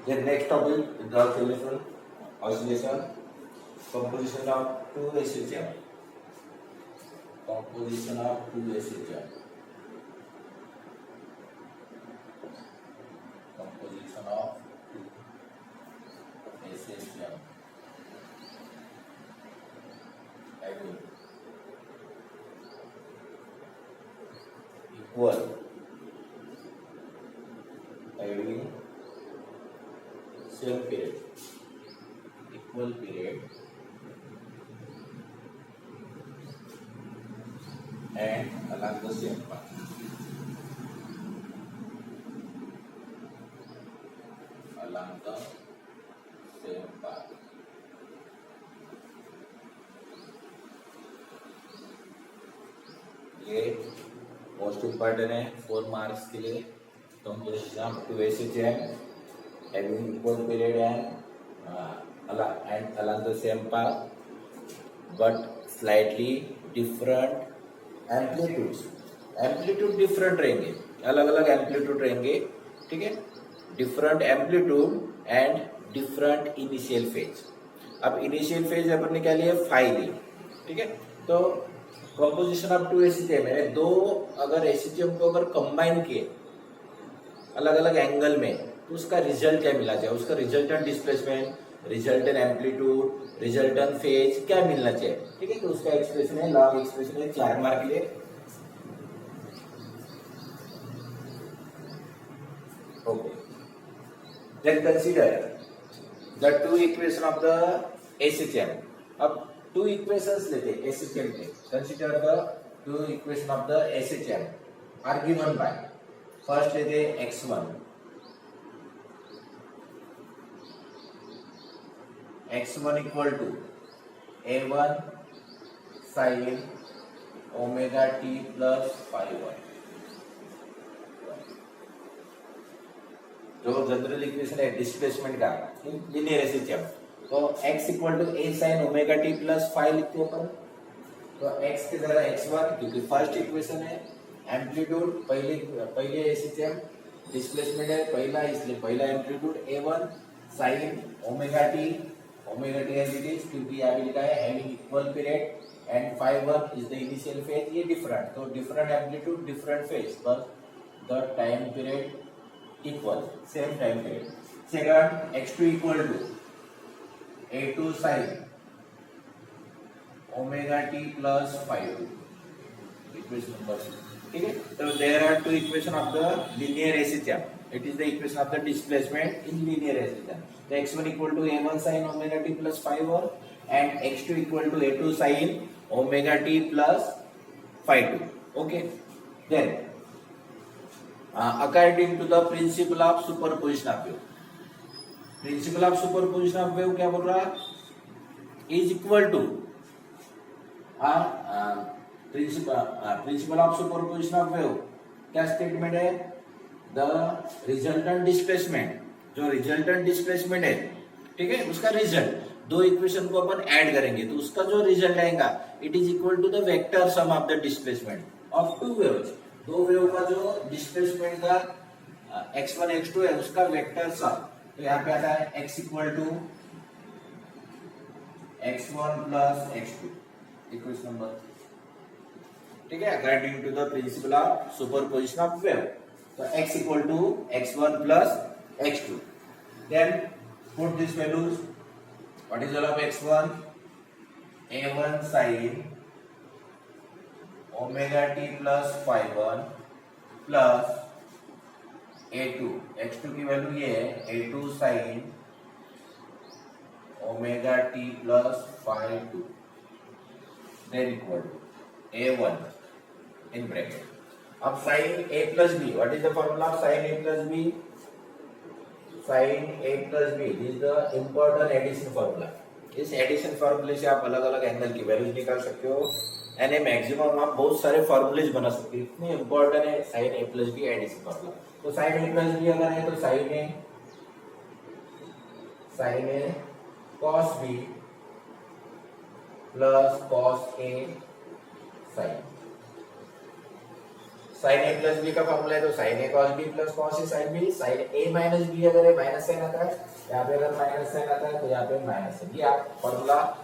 Then next topic, the solution, oscillation, composition of two SHM. Composition of two SHM. Composition of two SHM. Having equal, having same period, equal period, and along the same path. Along the same path. ये most important है 4 marks के लिए. Composition two SHM having equal period and along the same path but slightly different amplitudes. Amplitude different रहेंगे, अलग अलग amplitude रहेंगे. ठीक है, different amplitude and different initial phase. अब इनिशियल फेज अपन ने क्या लिया, फाई ली. ठीक है, तो कंपोजिशन ऑफ टू SHM मैंने दो अगर SHM को अगर कंबाइन किए अलग अलग एंगल में तो उसका रिजल्ट क्या मिला चाहिए, उसका resultant displacement, resultant amplitude, resultant phase क्या मिलना चाहिए. ठीक है, तो उसका एक्सप्रेशन है, लॉन्ग एक्सप्रेशन है 4 मार्क के लिए. Okay, then consider the two equation of the SHM. अब टू इक्वेशंस लेते SHM के. Consider the two equation of the SHM are given by, first लेते x1 equal to a1 sin omega t plus phi1. जो general equation है displacement का linear SHM, तो x equal to a sin omega t plus phi लिखते अपन. तो x की जगह x1 क्योंकि फर्स्ट इक्वेशन है, एम्पलीट्यूड पहले SHM, डिस्प्लेसमेंट है पहला इसलिए पहला amplitude a1 sin omega t as it is क्योंकि यहाँ पे लिखा है having equal period and phi1 is the initial phase. ये डिफरेंट, तो डिफरेंट एम्पलीट्यूड डिफरेंट फेज पर the time period equal, same time period. Second x2 equal to a2 sin omega t plus phi2, equation number 6. ठीक है, तो there are two equation of the linear SHM. It is the equation of the displacement in linear SHM. The x1 equal to a1 sin omega t plus phi1 and x2 equal to a2 sin omega t plus phi2. Okay. Then, according to the principle of superposition of wave, principle of superposition of wave क्या बोल रहा है, is equal to principle of superposition of wave क्या statement है, the resultant displacement, जो resultant displacement है, ठीक है, उसका रिजल्ट दो इक्वेशन को अपन ऐड करेंगे तो उसका जो रिजल्ट आएगा it is equal to the vector sum of the displacement of two waves. दो वेव का जो डिस्प्लेसमेंट का x1 x2 है उसका वेक्टर सम. तो यहाँ पे आता है x equal to x1 plus x2, equation number. ठीक है, according to the principle of superposition of wave. So x equal to x1 plus x2. Then put these values. What is value of x1? a1 sin omega t plus phi1 plus a2. x2 की value ये है a2 sin omega t plus phi2. Then equal to a1 in bracket. अब sin a plus b, what is the formula of sin a plus b? Sin a plus b, this is the important addition formula. इस addition फॉर्मूले से आप अलग अलग angle की values निकाल सकते हो यानी मैक्सिमम आप बहुत सारे फॉर्मूलेज बना सकते हो. इतनी इंपॉर्टेंट है sin a plus b addition formula. तो sin a plus b अगर है तो sin a cos b plus cos a sin sine A plus B का फॉर्मूला है तो sine A cos B plus cos A sine B, sine A minus B अगर है minus sign आता है, यहाँ पे अगर माइनस साइन आता है तो यहाँ पे माइनस साइन, ये आप फॉर्मूला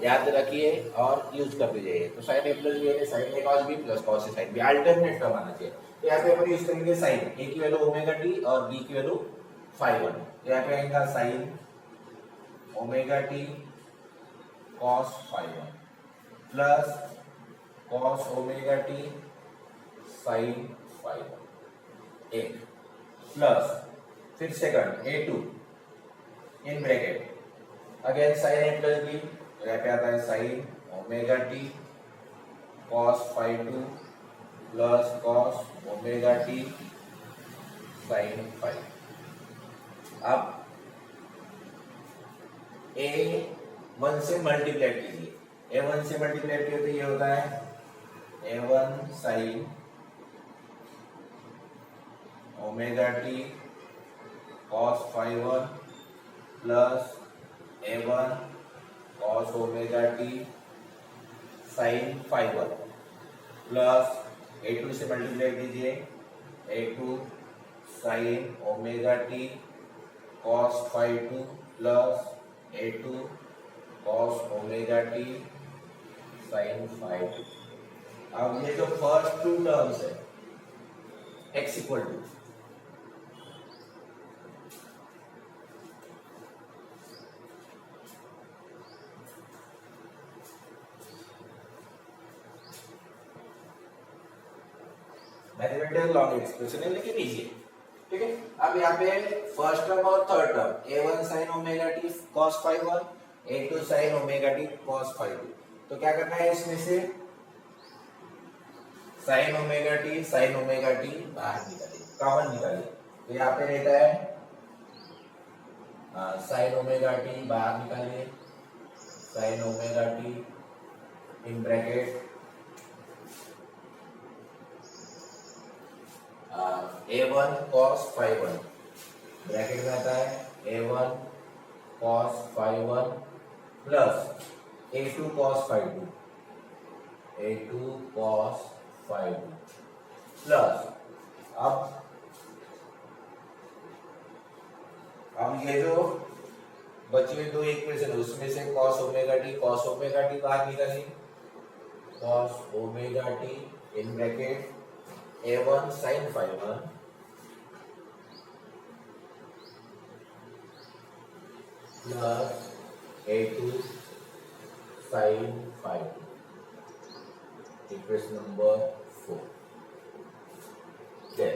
याद रखिए और यूज कर लीजिए। तो साइन ए प्लस बी है sign A cos B plus cos A sine B, alternate term आना चाहिए। तो यहाँ पे अपन यूज करेंगे साइन ए की वैल्यू ओमेगा टी और बी की वैल्यू फाई 1, तो यहाँ पे आएगा sine omega T cos phi 1 plus cos omega T sine phi 1 एक प्लस फिर second a2 in bracket again sine A plus B, यहाँ पे आता है sine omega T cos phi 2 plus cos omega T sine phi. अब a1 से multiply कीजिए, a1 से मल्टीप्लाई किए तो ये होता है a1 sine omega T cos phi 1 plus a1 cos omega T sine phi 1 plus a2 से मल्टीप्लाई कीजिए a2 sine omega T cos phi 2 plus a2 cos omega T sine phi 2। अब ये जो फर्स्ट टू टर्म्स है x equal to mathematical long expression है लेकिन easy है, ठीक है। अब यहाँ पे फर्स्ट टर्म और third term a1 sin omega T cos phi 1, a2 sin omega T cos phi 2, तो क्या करना है इसमें से sin ओमेगा टी बाहर निकालिए, कॉमन निकालिए, तो यहाँ पे रहता है sin ओमेगा टी बाहर निकालिए, sin omega T in bracket a1 cos phi 1 bracket में आता है a1 cos phi 1 plus a2 cos phi 2, a2 cos phi 2 plus अब ये जो बची हुई दो इक्वेशन उसमें से cos ओमेगा टी बाहर निकालिए, cos omega T in bracket a1 sin phi 1 plus a2 sin phi 2, equation number 4।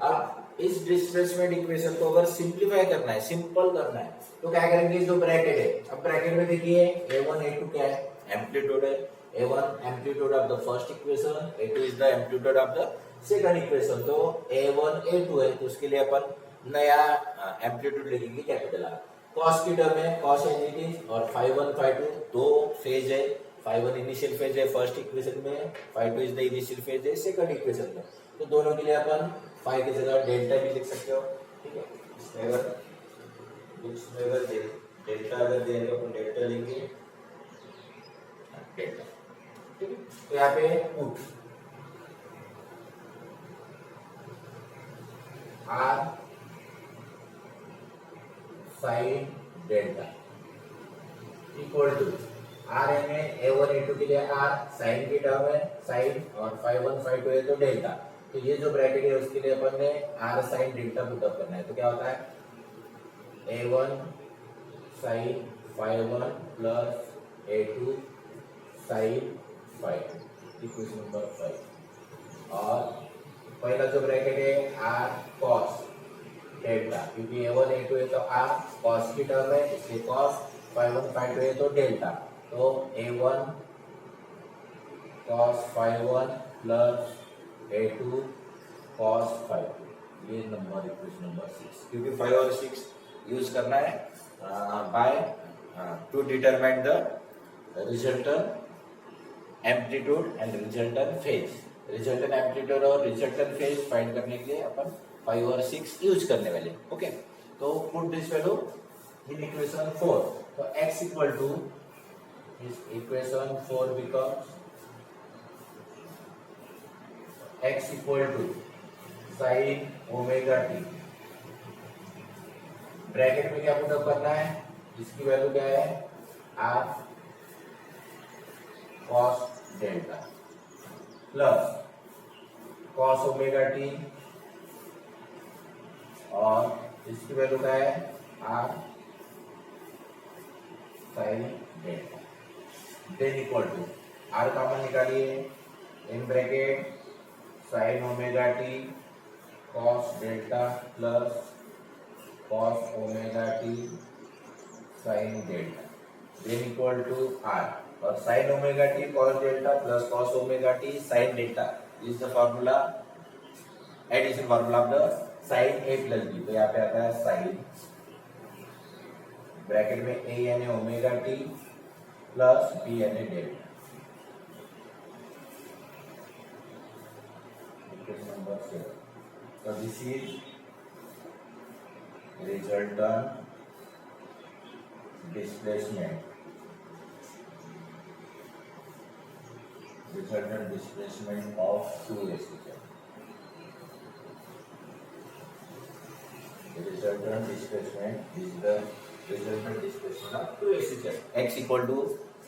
अब इस डिस्प्लेसमेंट इक्वेशन को अगर सिंप्लीफाई करना है, सिंपल करना है, तो क्या करेंगे, जो ब्रैकेट है, अब ब्रैकेट में देखिए a1 a2 क्या है, एम्पलीट्यूड है, a1 amplitude of the first equation, a2 is the amplitude of the second equation, तो a1 a2 है तो उसके लिए अपन नया एम्पलीट्यूड लिखेंगे कैपिटल आर। कॉस की टर्म है कॉस एज और फाई 1 फाई 2 दो फेज है, फाई 1 इनिशियल फेज है फर्स्ट इक्वेशन में, phi 2 is the initial phase है सेकंड इक्वेशन में, तो दोनों के लिए अपन फाई की जगह डेल्टा भी लिख सकते हो, ठीक है। इसमें अगर डेल्टा अगर देंगे तो अपन डेल्टा लेंगे डेल्टा, ठीक है। तो यहाँ पे put R sine delta equal to R में a1 a2 के लिए आर, साइन की टर्म है साइन और फाई 1 फाई 2 है तो डेल्टा, तो ये जो ब्रैकेट है उसके लिए अपन ने आर साइन डेल्टा पुटअप करना है, तो क्या होता है a1 sine phi 1 plus a2 sine phi 2, equation number 5। और पहला जो ब्रैकेट है आर कॉस डेल्टा, क्योंकि a1 a2 है तो आर कॉस की टर्म है इसलिए कॉस, फाई 1 फाई 2 है तो डेल्टा, तो a1 cos phi 1 plus a2 cos phi 2, ये नंबर इक्वेशन नंबर 6, क्योंकि 5 और 6 यूज करना है by two determine the resultant amplitude and resultant phase, resultant amplitude और रिजल्टेंट फेज फाइंड करने के लिए अपन 5 और 6 यूज करने वाले, ओके। तो put this value in equation 4, तो x इक्वल टू इस equation 4 becomes x equal to sine omega T, bracket में क्या पुटअप करना है, इसकी वैल्यू क्या है, R cos delta plus cos omega T और इसकी वैल्यू क्या है, R sine delta, then equal to R common निकालिए, in bracket sine omega T cos delta plus cos omega T sine delta, then equal to R, और sine omega T cos delta plus cos omega T sine delta is the formula, addition formula of the sine A plus B, तो यहाँ पे आता है sign bracket में ए यानी omega t plus B यानी delta, number 7, so this is resultant displacement, of 2s2, the resultant displacement is the resultant displacement of 2s2, x equal to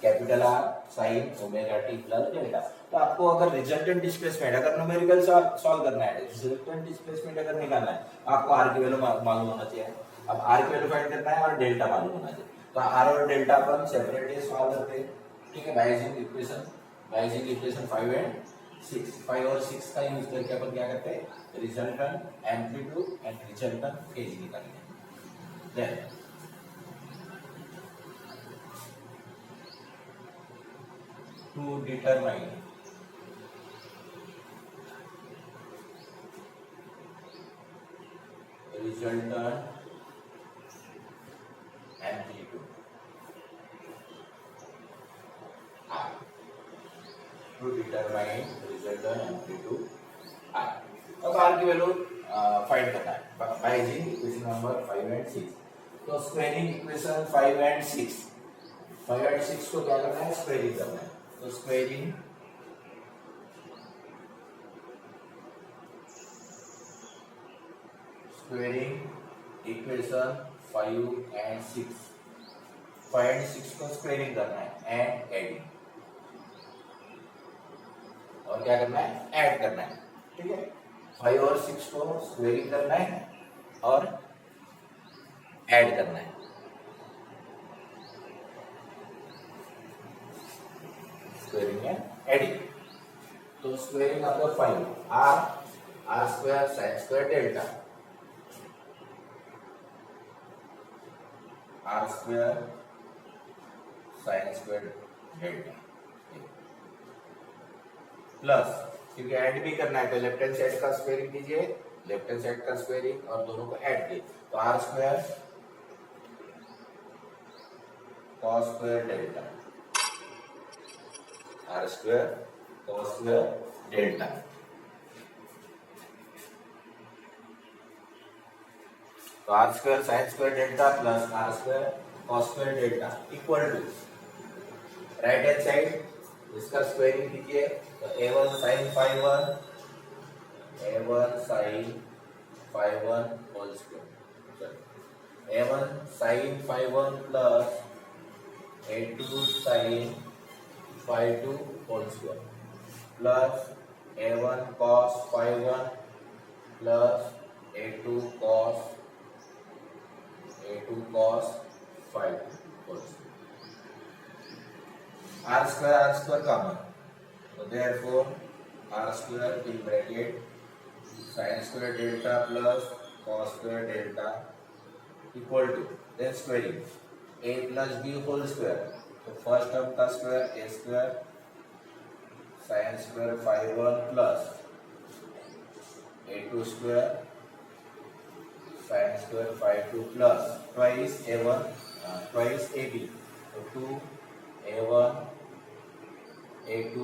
capital R sign omega t plus delta. तो आपको अगर resultant displacement, अगर numerical solve करना है, resultant displacement अगर निकालना है, आपको आर की वैल्यू मालूम होना चाहिए। अब आर की वैल्यू फाइंड करना है और डेल्टा मालूम होना चाहिए, तो आर और डेल्टा अपन सेपरेटली सॉल्व करते हैं, ठीक है, बाय यूजिंग इक्वेशन 5 एंड 6, 5 और 6 का यूज करके अपन क्या करते हैं, resultant amplitude and resultant phase निकालते हैं। Then to determine resultant amplitude R, to determine resultant amplitude R, अब R की वैल्यू फाइंड करना है by using equation number 5 and 6, तो स्क्वायरिंग इक्वेशन 5 एंड 6, 5 एंड 6 को क्या करना है, स्क्वायरिंग करना है, तो स्क्वायरिंग इक्वेशन 5 एंड 6, 5 एंड 6 को स्क्वायरिंग करना है एंड एडिंग, और क्या करना है, ऐड करना है, ठीक है, 5 और 6 को स्क्वायरिंग करना है और ऐड करना है, स्क्वायरिंग एंड एडिंग, तो स्क्वायरिंग आपका 5 R square sine square delta, R square sine square delta plus, क्योंकि ऐड भी करना है तो लेफ्ट हैंड साइड का स्क्वायरिंग कीजिए, लेफ्ट हैंड साइड का स्क्वायरिंग और दोनों को ऐड कीजिए, तो R square cos square delta, R square cos square delta, तो R square sine square delta plus R square cos square delta equal to right hand side इसका squaring कीजिए, तो a1 sin phi 1 whole square, a1 sin phi 1 plus a2 sin phi 2 whole square plus a1 cos phi 1 plus a2 cos phi 2 whole square, r square common, so therefore r square in bracket sin square delta plus cos square delta equal to, then squaring a plus b whole square, so first term का square a square sin square phi 1 plus a2 square sin square phi 2 plus twice a1 twice ab, so 2 a1 a2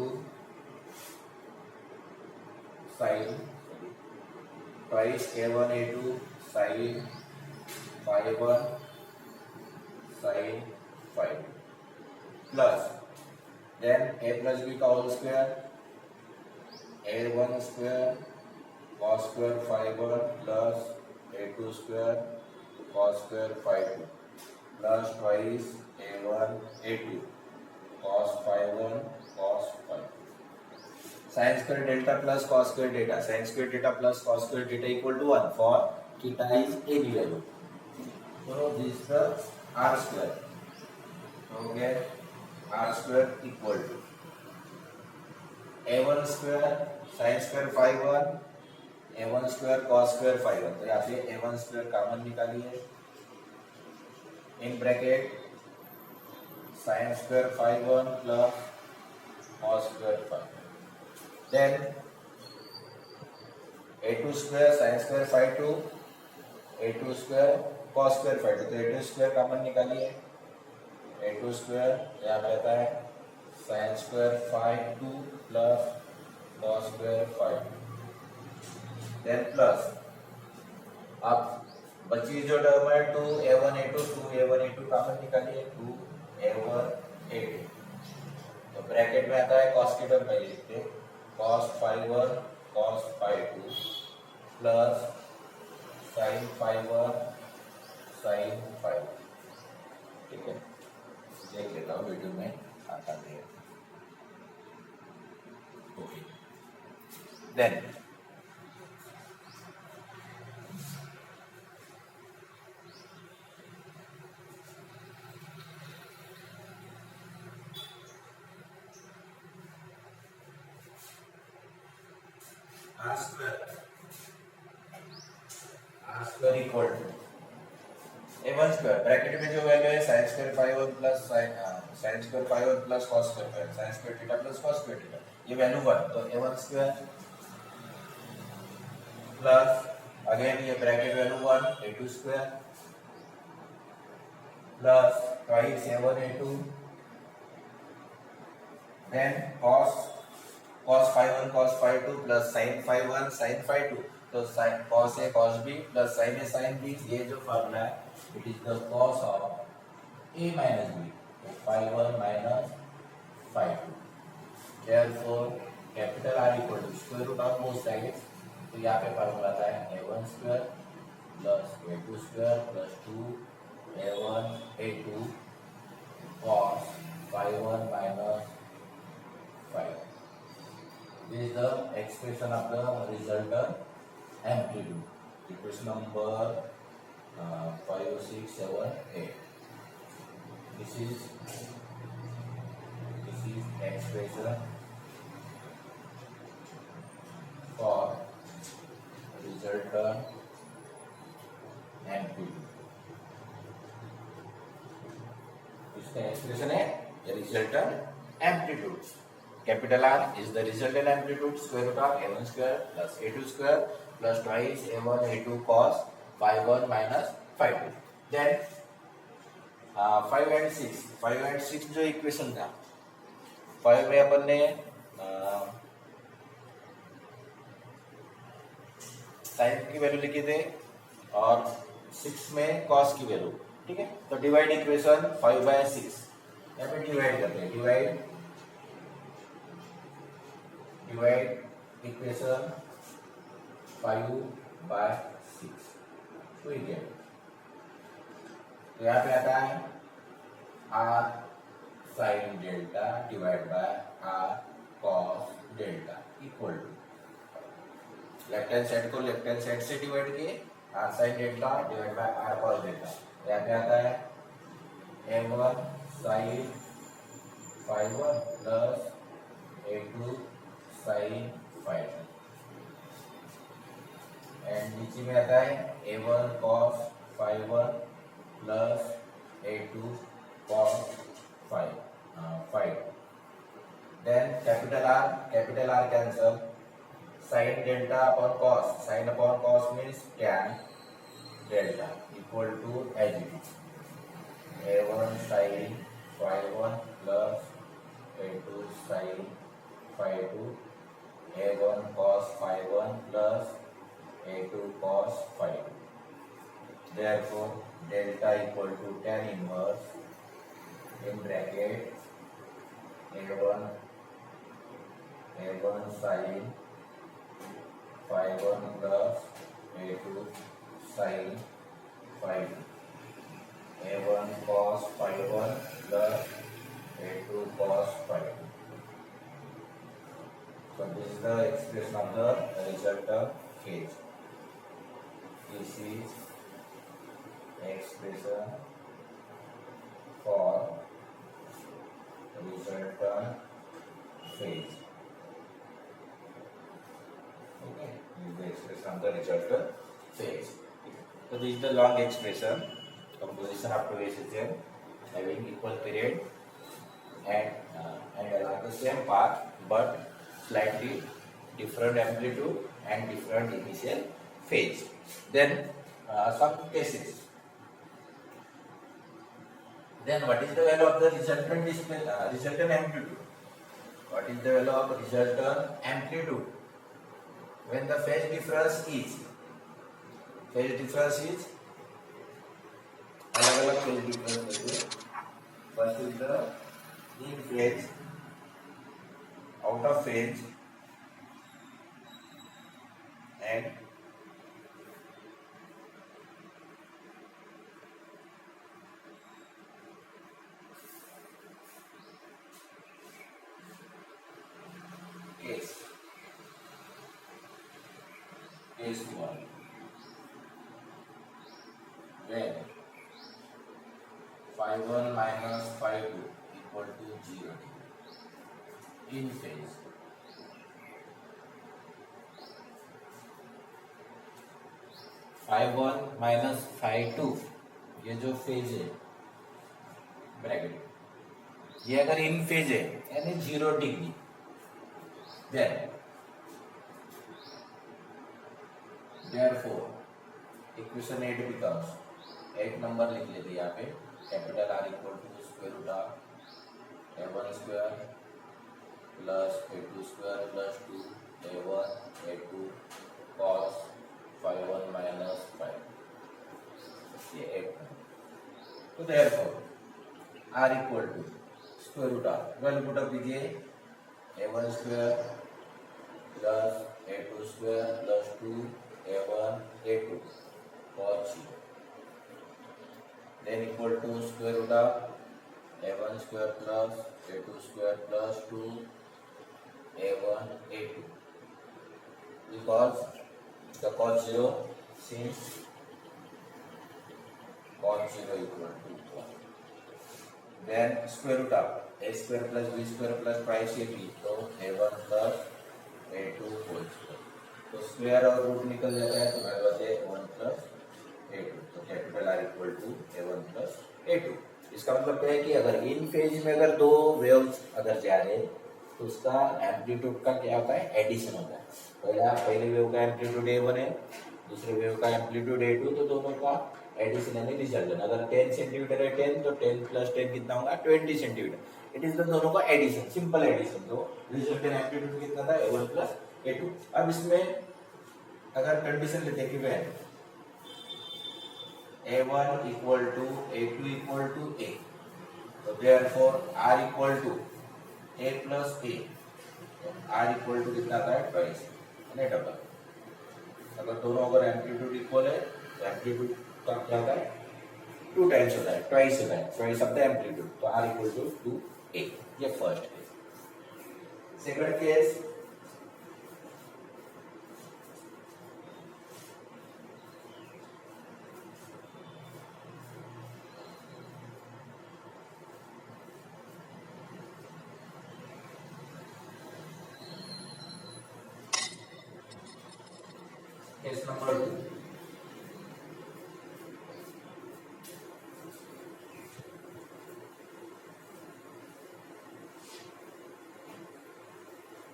sin twice a1 a2 sin phi 1 sin phi 2 plus then a plus b का whole square a1 square cos square phi 1 plus a2 square cos square phi 2 plus twice a1 a2 cos phi 1 cos phi 2. Sin square delta plus cos square delta. Sin square delta plus cos square delta equal to 1 for theta is any value. So this is the r square. Okay, r square equal to a1 square sin square phi 1 a1 square cos square phi 1. तो यहाँ पे a1 square common निकालिए in bracket sin square phi 1 plus cos square phi 1. Then a2 square sin square phi 2 a2 square cos square phi 2. तो a2 square common निकालिए a2 square यहाँ पे आता है sin square phi 2 plus cos square phi 2. Then plus अब बची जो term है 2a1 a2 2a1 a2 common निकालिए 2a1 a2. तो ब्रैकेट में आता है cos की टर्म पहले लिखते हैं cos phi 1 cos phi 2 plus sin phi 1 sin phi 2. ठीक है, देख लेता हूँ वीडियो में आता है. Okay, then r square equal to a1 square bracket में जो वैल्यू है sin square phi 1 plus sin square phi 1 plus cos square phi 1 sin square theta plus cos square theta ये वैल्यू 1. तो a1 square प्लस अगेन ये bracket value 1 a2 square plus twice a1 a2 then cos phi 1 cos phi 2 plus sin phi 1 sin phi 2. तो sin cos a cos b plus sin a sin b ये जो formula है it is the cos of a minus b. phi 1 minus phi 2. therefore capital R equal to square root of both sides. तो यहाँ पे formula आता है a1 square plus a2 square plus 2a1 a2 cos phi 1 minus phi 2. This is the expression of the resultant amplitude. Equation number 5, 6, 7, 8. This is expression for resultant amplitude. इसका expression है resultant amplitude. Capital R is the resultant amplitude square root of a1 square plus a2 square plus twice a1 a2 cos phi 1 minus phi 2. Then 5 and 6 जो equation था 5 में अपन ने sign की value लिखी थे और 6 में cos की वैल्यू. ठीक है, तो डिवाइड इक्वेशन 5/6 यहाँ पे डिवाइड करते हैं. डिवाइड इक्वेशन 5/6 तो ये तो यहाँ पे आता है r sin delta divide by r cos delta equal to left hand side को लेफ्ट हैंड साइड से डिवाइड किए r sin delta divide by r cos delta. यहाँ पे आता है a1 sin phi 1 plus a2 sin phi 2 and नीचे में आता है a1 cos phi 1 plus a2 cos phi 2. Then capital R cancel. sin delta upon cos, sin upon cos means tan delta equal to as it is a1 sin phi 1 plus a2 sin phi 2 a1 cos phi 1 plus a2 cos phi 2. Therefore, delta equal to tan inverse in bracket a1 sin phi1 plus a2 sin phi2, a1 cos phi1 plus a2 cos phi2. So this is the expression of the resultant phase. This is expression for resultant phase. Okay, this is the expression of the resultant phase. So this is the long expression. Composition of two SHM having equal period and along the same path but slightly different amplitude and different initial phase. Then some cases. Then what is the value of the resultant amplitude? What is the value of resultant amplitude? When the phase difference is अलग-अलग phase difference है. First is the in phase, out of phase, and case 1 when phi1 minus phi2 equal to 0 in phase. phi1 minus phi2 ये जो phase है bracket, ये अगर इन phase है यानी 0 degree, then therefore equation 8 becomes 8 number लिख लेते हैं यहाँ पे. Capital R equal to square root of a1 square plus a2 square plus 2 a1 a2 cos phi1 minus phi. ये 8. तो therefore R equal to square root of value put up कीजिए a1 square plus a2 square plus 2 a1 a2 cos 0. Then equal to square root of a1 square plus a2 square plus 2 a1 a2, because the cos 0, since cos 0 equal to 1. Then square root of a square plus b square plus twice ab, so a1 plus a2 whole square. तो square और root निकल जाता है तो value आती है 1 plus a2. तो capital R equal to a1 plus a2. इसका मतलब क्या है कि अगर इन फेज में अगर दो वेव्स अगर जा रहे हैं तो उसका एम्पलीट्यूड का क्या होता है, एडिशन होता है. पहले वेव का एम्पलीट्यूड a1 है, दूसरे वेव का एम्पलीट्यूड a2, तो दोनों का एडिशन यानी रिजल्टेंट. अगर 10 सेंटीमीटर है 10 तो 10 प्लस 10 कितना होगा 20 सेंटीमीटर. इट इज द दोनों का एडिशन, सिंपल एडिशन. तो रिजल्टेंट एम्पलीट्यूड कितना था a1 प्लस a2. अब इसमें अगर कंडीशन लेते हैं कि van a1 equal to a2 equal to a, तो therefore r equal to a plus a, तो r equal to कितना आता है ट्वाइस यानी डबल. अगर दोनों अगर एम्पलीट्यूड इक्वल है तो एम्पलीट्यूड का क्या होता है 2 टाइम्स होता है, ट्वाइस होता है, ट्वाइस ऑफ द एम्पलीट्यूड. तो r equal to 2a. ये first case. Second case case number 2.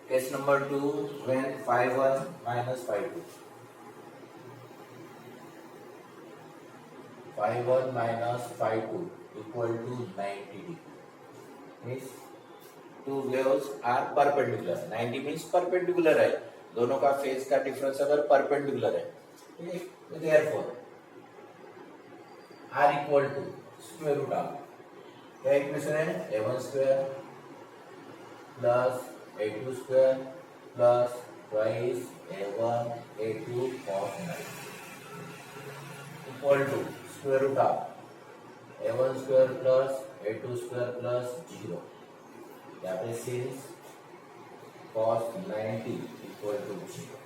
Case number 2 when phi1 minus phi2. phi1 minus phi2 equal to 90 degree. Means two waves are perpendicular. 90 means perpendicular है. दोनों का phase का difference अगर perpendicular है, therefore r equal to square root of क्या equation है a1 square plus a2 square plus twice a1 a2 cos 90 equal to square root of a1 square plus a2 square plus 0 यहाँ पे since cos 90 equal to 0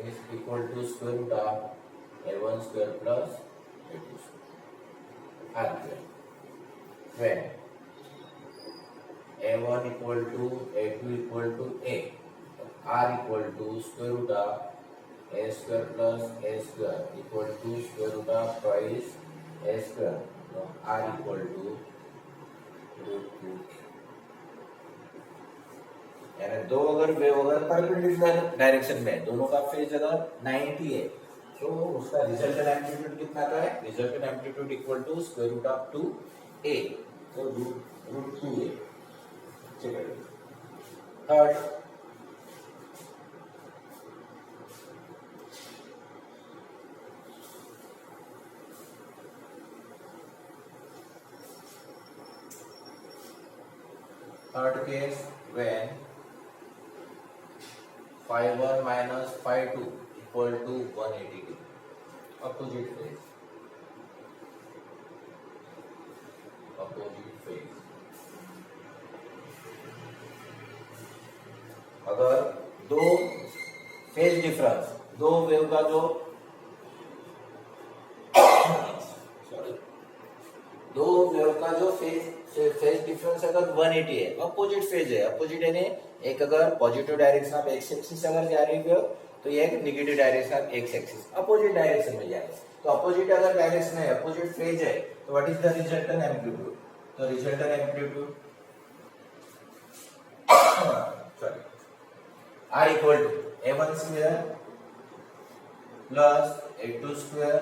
is equal to square root of a1 square plus a2 square and when a1 equal to a2 equal to a r equal to square root of a square plus a square equal to square root of twice a square so r equal to root 2 यानी दो अगर wave अगर perpendicular direction में दोनों का phase अगर 90 है तो उसका रिजल्टेंट एम्पलीट्यूड कितना का है resultant amplitude equal to square root of 2a तो रूट 2a चलिए third case when phi1 minus phi2 equal to 180 degree opposite phase अगर दो फेज डिफरेंस दो वेव का जो दो वेव का जो फेज डिफरेंस अगर 180 है अपोजिट फेज है अपोजिट यानी एक अगर positive direction of x axis अगर जा रही है तो ये एक negative direction of x axis opposite direction में जाएगा तो अपोजिट अगर डायरेक्शन है अपोजिट फेज है तो what is the resultant amplitude तो resultant amplitude sorry r equal to a1 square plus a2 square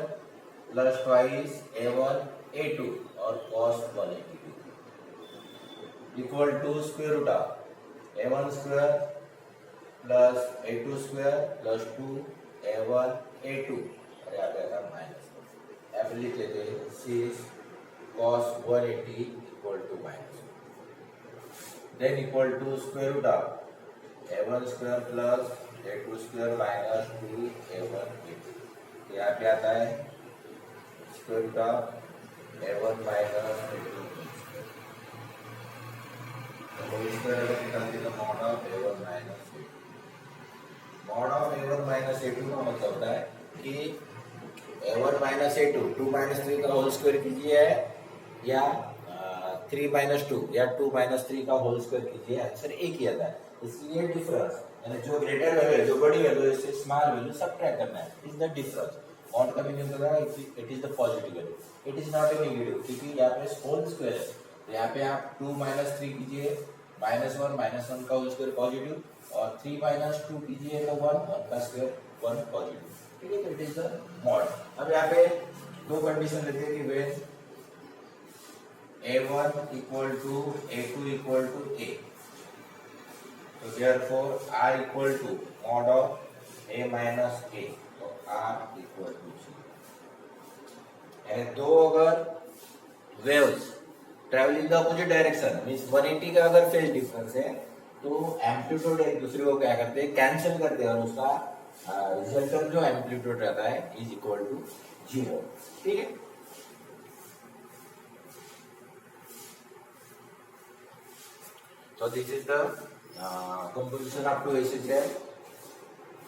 plus twice a1 a2 और cos 180 equal to square root of a1 square plus a2 square plus 2 a1 a2 और यहाँ पे आता minus यहाँ पे लिख लेते हैं six cos 180 equal to minus then equal to square root of a1 square plus a2 square minus 2 a1 a2 यहाँ पे आता है square root of a1 minus a2 इस तरह का निकालते हैं mod of a1 minus a2 mod of a1 minus a2 का मतलब होता है कि a1 माइनस a2 2 माइनस 3 का होल स्क्वायर कीजिए या 3 माइनस 2 या 2 माइनस 3 का होल स्क्वायर कीजिए आंसर एक ही आता है इसलिए डिफरेंस यानी जो ग्रेटर वैल्यू है जो बड़ी वैल्यू है इससे स्मॉल वैल्यू सबट्रैक्ट करना है इज द डिफरेंस मॉड का मीनिंग होता है it is the positive value it is not a negative क्योंकि यहाँ पे होल स्क्वायर है तो यहाँ पे आप 2 माइनस 3 कीजिए -1 का होल स्क्वायर पॉजिटिव और 3 माइनस 2 कीजिए तो 1 का स्क्वायर 1 पॉजिटिव ठीक है तो इट इज द मॉड अब यहाँ पे दो कंडीशन लेते हैं कि when a1 equal to a2 equal to a तो therefore r equal to mod of a minus a तो r इक्वल टू 0 यानी दो अगर waves travel in the opposite direction means 180 का अगर फेज डिफरेंस है तो एम्पलीट्यूड एक दूसरे को क्या करते हैं कैंसिल करते हैं और उसका रिजल्टेंट जो एम्पलीट्यूड रहता है इज इक्वल टू 0 ठीक है so this is the composition of two AC cells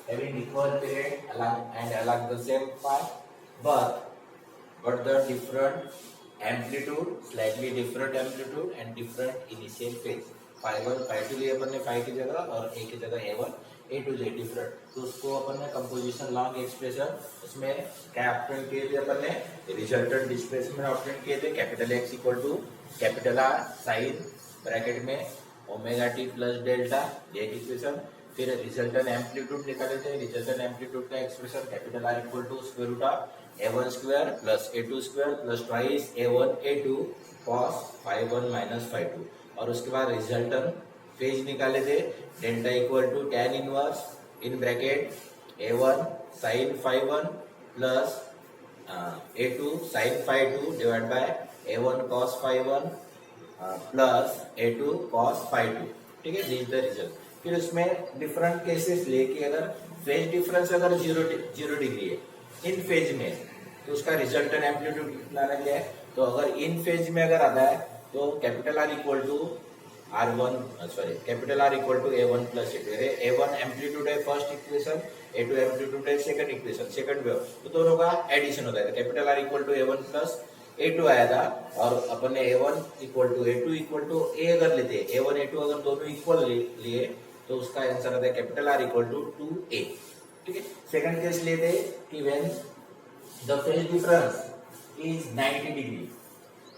having equal period along the same path but the different amplitude slightly different amplitude and different initial phase phi1 phi2 लिए अपन ने phi की जगह और a की जगह a1 a2 j different तो उसको अपन ने कंपोजिशन लॉन्ग एक्सप्रेशन उसमें क्या ऑब्टेन किए थे अपन ने रिजल्टेंट डिस्प्लेसमेंट ऑब्टेन किए थे capital X equal to capital R sine bracket में ओमेगा टी प्लस डेल्टा ये इक्वेशन फिर रिजल्टेंट एम्पलीट्यूड निकाले थे रिजल्टेंट एम्पलीट्यूड का expression capital R equal to square root of a1 square plus a2 square plus twice a1 a2 cos phi1 minus phi2 और उसके बाद resultant phase निकाले थे delta equal to tan inverse in bracket a1 sin phi1 plus a2 sin phi2 divide by a1 cos phi1 plus a2 cos phi2 ठीक है this the result फिर उसमें different cases लेके अगर फेज डिफरेंस अगर zero degree है इन phase में, तो उसका रिजल्टेंट एम्पलीट्यूड निकालना क्या है, तो अगर इन फेज में अगर आता है तो capital R equal to R1 sorry capital R equal to A1 plus A2। A1 amplitude है फर्स्ट इक्वेशन, A2 एम्पलीट्यूड है सेकंड इक्वेशन, सेकंड वेव, तो दोनों का एडिशन होता है। Capital R equal to A1 plus A2 आया था, और अपन ने A1 equal to A2 equal to A अगर लेते, A1 A2 अगर दोनों इक्वल लिए तो उसका आंसर आता है capital R equal to 2A। ठीक है, सेकंड केस लेते कि when the phase difference is 90 degree,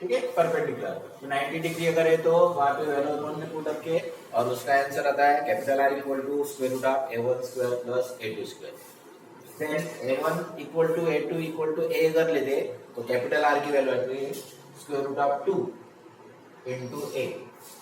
ठीक है, परपेंडिकुलर, तो 90 डिग्री अगर है तो वहां पे वैल्यू अपन ने पुट किए, और उसका आंसर आता है capital R equal to square root of A1 square plus A2 square. Then A1 equal to A2 equal to A अगर लेते तो कैपिटल आर की वैल्यू आती है square root of 2 into A।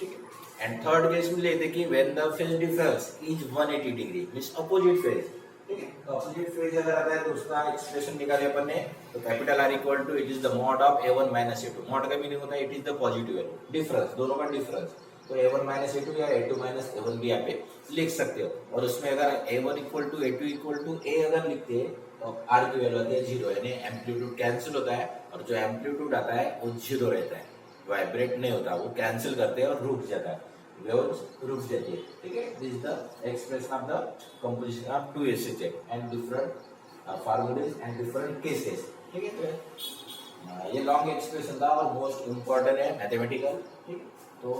ठीक है, एंड थर्ड केस में लेते कि when the phase difference is 180 degree means opposite phase. ठीक है, तो अपोजिट फेज अगर आता है तो उसका एक्सप्रेशन निकाले अपन ने, तो capital R equal to it is the mod of A1 minus A2। Mod का मीनिंग होता है it is the positive value, difference, दोनों का डिफरेंस, तो A1 माइनस A2 या A2 माइनस A1 भी यहाँ पे लिख सकते हो। और उसमें अगर A1 equal to A2 equal to A अगर लिखते हैं तो आर की वैल्यू आती है 0, यानी एम्पलीट्यूड कैंसिल होता है, और जो एम्पलीट्यूड आता है वो 0 रहता है, वाइब्रेट नहीं होता, वो कैंसिल करते हैं और रुक जाता है, वेव्स रुक जाती है। ठीक है, this is the expression of the composition of two acid and different formulae and different cases. ठीक है, तो ये लॉन्ग एक्सप्रेशन था और मोस्ट इम्पोर्टेंट है मैथमेटिकल। ठीक, तो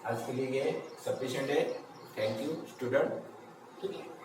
आज के लिए ये सफिशिएंट है। Thank you student. ठीक है।